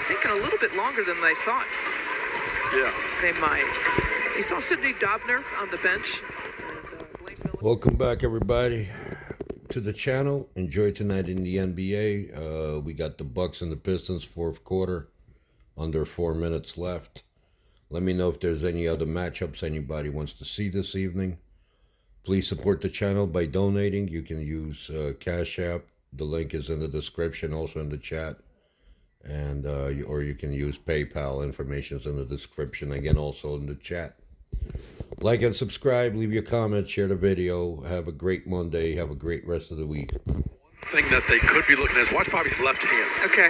taking a little bit longer than they thought. Yeah. They might. You saw Sidney Dobner on the bench. Welcome back, everybody, to the channel. Enjoy tonight in the NBA. We got the Bucks and the Pistons, fourth quarter, under 4 minutes left. Let me know if there's any other matchups anybody wants to see this evening. Please support the channel by donating. You can use Cash App. The link is in the description, also in the chat. And or you can use PayPal. Information is in the description, again, also in the chat. Like and subscribe, leave your comments, share the video. Have a great Monday. Have a great rest of the week. Thing that they could be looking at is watch Bobby's left hand. Okay.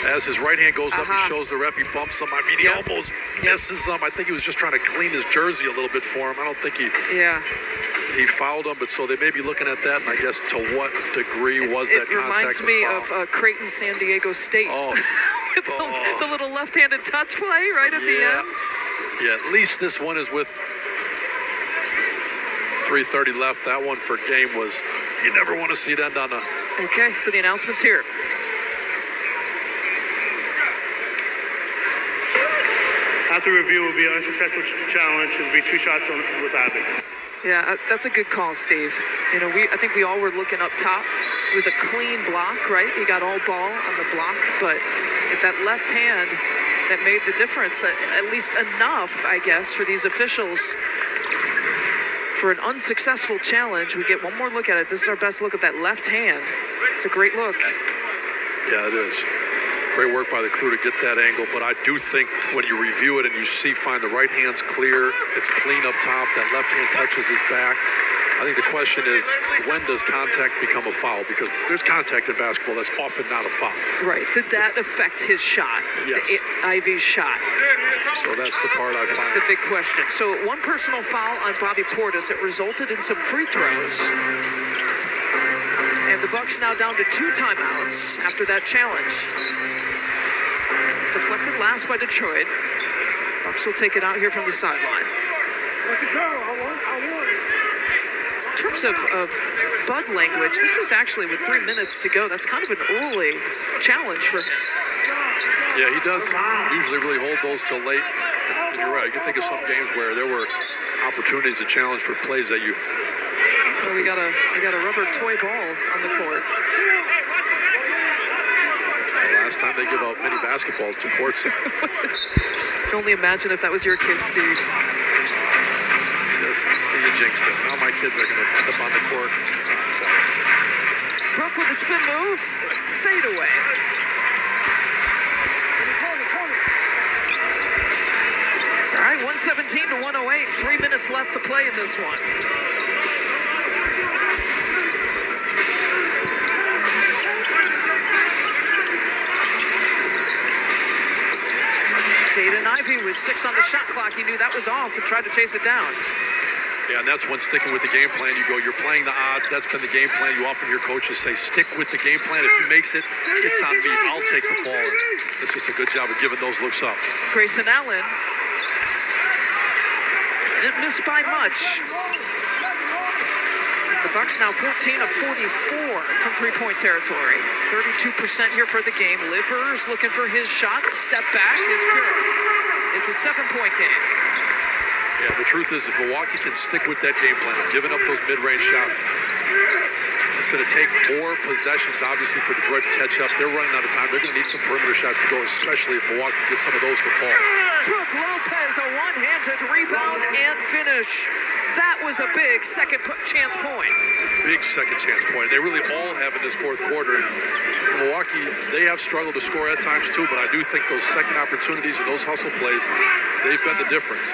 As his right hand goes up, he shows the ref, he bumps him. I mean, he almost misses him. I think he was just trying to clean his jersey a little bit for him. I don't think he fouled him, but so they may be looking at that, and I guess to what degree was that contact? It reminds me of Creighton, San Diego State. Oh. With the little left-handed touch play right at the end. Yeah, at least this one is with 3:30 left. That one for game was, you never want to see it end on a... Okay, so the announcement's here. After review will be an unsuccessful challenge. It will be 2 shots with Abbott. Yeah, that's a good call, Steve. You know, I think we all were looking up top. It was a clean block, right? He got all ball on the block, but with that left hand, that made the difference, at least enough, I guess, for these officials. For an unsuccessful challenge, we get one more look at it. This is our best look at that left hand. It's a great look. Yeah, it is. Great work by the crew to get that angle, but I do think when you review it and you find the right hand's clear, it's clean up top, that left hand touches his back. I think the question is, when does contact become a foul? Because there's contact in basketball that's often not a foul. Right. Did that affect his shot? Yes. Ivy's shot. So that's the part I find. That's the big question. So one personal foul on Bobby Portis. It resulted in some free throws. And the Bucks now down to 2 timeouts after that challenge. Deflected last by Detroit. Bucks will take it out here from the sideline. Let's go. I want. In terms of Bud language, this is actually with 3 minutes to go. That's kind of an early challenge for him. Yeah, he does usually really hold those till late. And you're right. You can think of some games where there were opportunities to challenge for plays that you... Well, we got a rubber toy ball on the court. It's the last time they give out mini basketballs to courts. I can only imagine if that was your kid, Steve. Just see you jinxed it. Now my kids are going to end up on the court. Brooke with a spin move. Fade away. All right, 117 to 108. 3 minutes left to play in this one. Aiden Ivey with 6 on the shot clock. He knew that was off and tried to chase it down. Yeah, and that's when sticking with the game plan. You go, you're playing the odds. That's been the game plan. You often hear coaches say, stick with the game plan. If he makes it, it's on me. I'll take the fall. It's just a good job of giving those looks up. Grayson Allen didn't miss by much. The Bucks now 14 of 44 from three-point territory. 32% here for the game. Livers looking for his shots. Step back is good. It's a 7-point game. Yeah, the truth is, if Milwaukee can stick with that game plan of giving up those mid-range shots, it's going to take more possessions, obviously, for Detroit to catch up. They're running out of time. They're going to need some perimeter shots to go, especially if Milwaukee gets some of those to fall. Brook Lopez, a one-handed rebound and finish. That was a big second chance point. Big second chance point. They really all have in this fourth quarter. Milwaukee, they have struggled to score at times too, but I do think those second opportunities and those hustle plays, they've been the difference.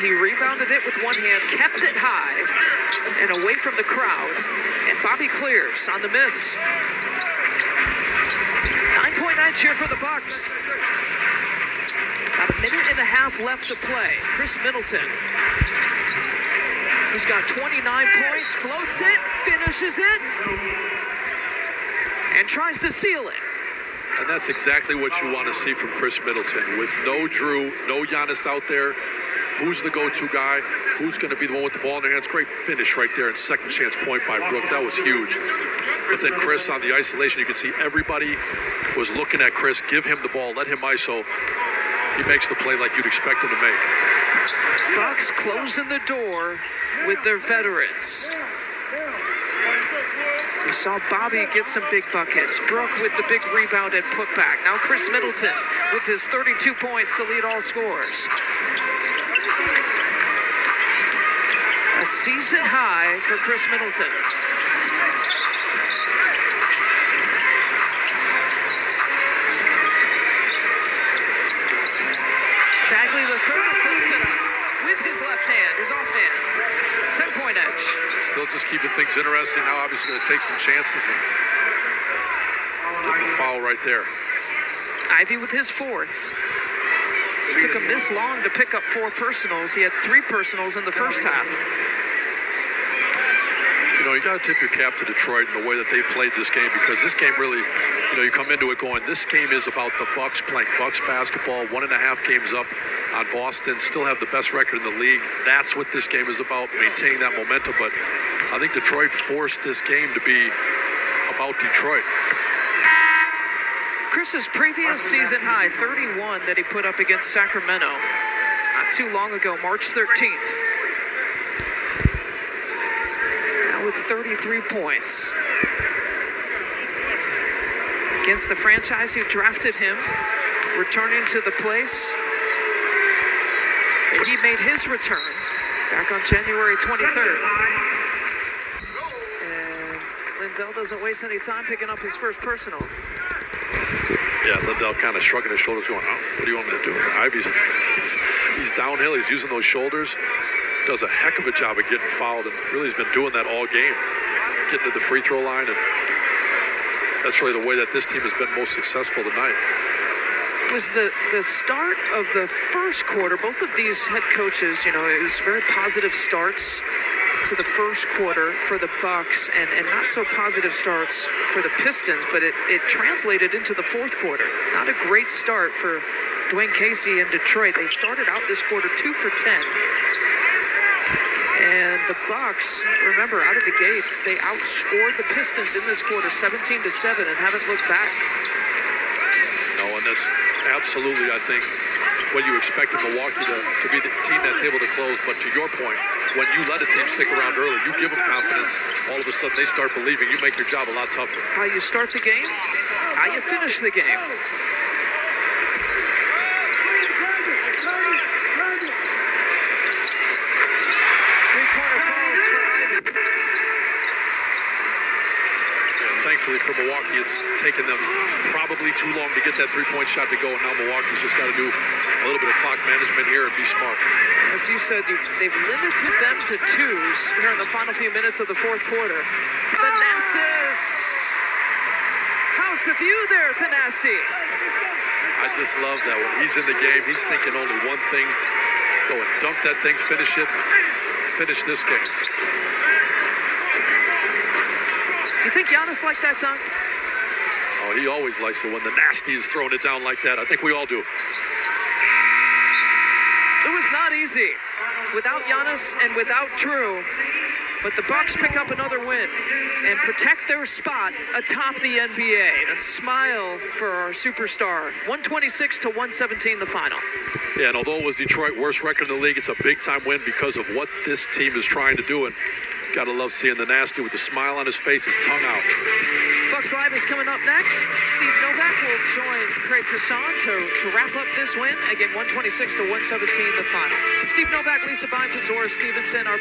He rebounded it with one hand, kept it high and away from the crowd, and Bobby clears on the miss. 9-point cheer for the Bucks. About a minute and a half left to play. Chris Middleton, who's got 29 points, floats it, finishes it, and tries to seal it. And that's exactly what you want to see from Chris Middleton. With no Drew, no Giannis out there, who's the go-to guy? Who's going to be the one with the ball in their hands? Great finish right there, and second chance point by Brook. That was huge. But then Chris on the isolation, you can see everybody was looking at Chris. Give him the ball. Let him ISO. He makes the play like you'd expect him to make. Bucks closing the door with their veterans. We saw Bobby get some big buckets. Brooke with the big rebound and putback. Now Chris Middleton with his 32 points to lead all scorers. A season high for Chris Middleton. Bagley the third flips it up with his left hand, his offhand. 10-point edge. Still just keeping things interesting. Now obviously going to take some chances and get the foul right there. Ivy with his fourth. It took him this long to pick up 4 personals. He had 3 personals in the first half. You know, you got to tip your cap to Detroit and the way that they played this game, because this game really, you know, you come into it going, this game is about the Bucks playing Bucks basketball, 1.5 games up on Boston, still have the best record in the league. That's what this game is about, maintaining that momentum. But I think Detroit forced this game to be about Detroit. Chris's previous season high, 31, that he put up against Sacramento not too long ago, March 13th. Now with 33 points. Against the franchise who drafted him, returning to the place that he made his return back on January 23rd. And Lindell doesn't waste any time picking up his first personal. Yeah, Lindell kind of shrugging his shoulders going, oh, what do you want me to do? Ivy's he's downhill. He's using those shoulders. Does a heck of a job of getting fouled, and really has been doing that all game. Getting to the free throw line, and that's really the way that this team has been most successful tonight. It was the start of the first quarter. Both of these head coaches, you know, it was very positive starts to the first quarter for the Bucks, and not so positive starts for the Pistons, but it translated into the fourth quarter. Not a great start for Dwayne Casey and Detroit. They started out this quarter 2 for 10. And the Bucks, remember, out of the gates, they outscored the Pistons in this quarter 17-7 and haven't looked back. No, and that's absolutely, I think, what you expect in Milwaukee to be the team that's able to close. But to your point, when you let a team stick around early, you give them confidence, all of a sudden they start believing. You make your job a lot tougher. How you start the game, how you finish the game. Thankfully for Milwaukee, it's taken them probably too long to get that three-point shot to go, and now Milwaukee's just got to do a little bit of clock management here and be smart. As you said, they've limited them to 2s here in the final few minutes of the fourth quarter. Thanasis! How's the view there, Thanasti? I just love that when he's in the game, he's thinking only one thing: go and dunk that thing, finish it, finish this game. You think Giannis liked that dunk? Oh, he always likes it when the nasty is throwing it down like that. I think we all do. It was not easy without Giannis and without Drew, but the Bucks pick up another win and protect their spot atop the NBA. A smile for our superstar. 126-117 the final. Yeah, and although it was Detroit's worst record in the league, it's a big-time win because of what this team is trying to do. And gotta love seeing the nasty with the smile on his face, his tongue out. Bucks Live is coming up next. Steve Novak will join Craig Kassan to wrap up this win. Again, 126-117 the final. Steve Novak, Lisa Bynes, and Zora Stevenson are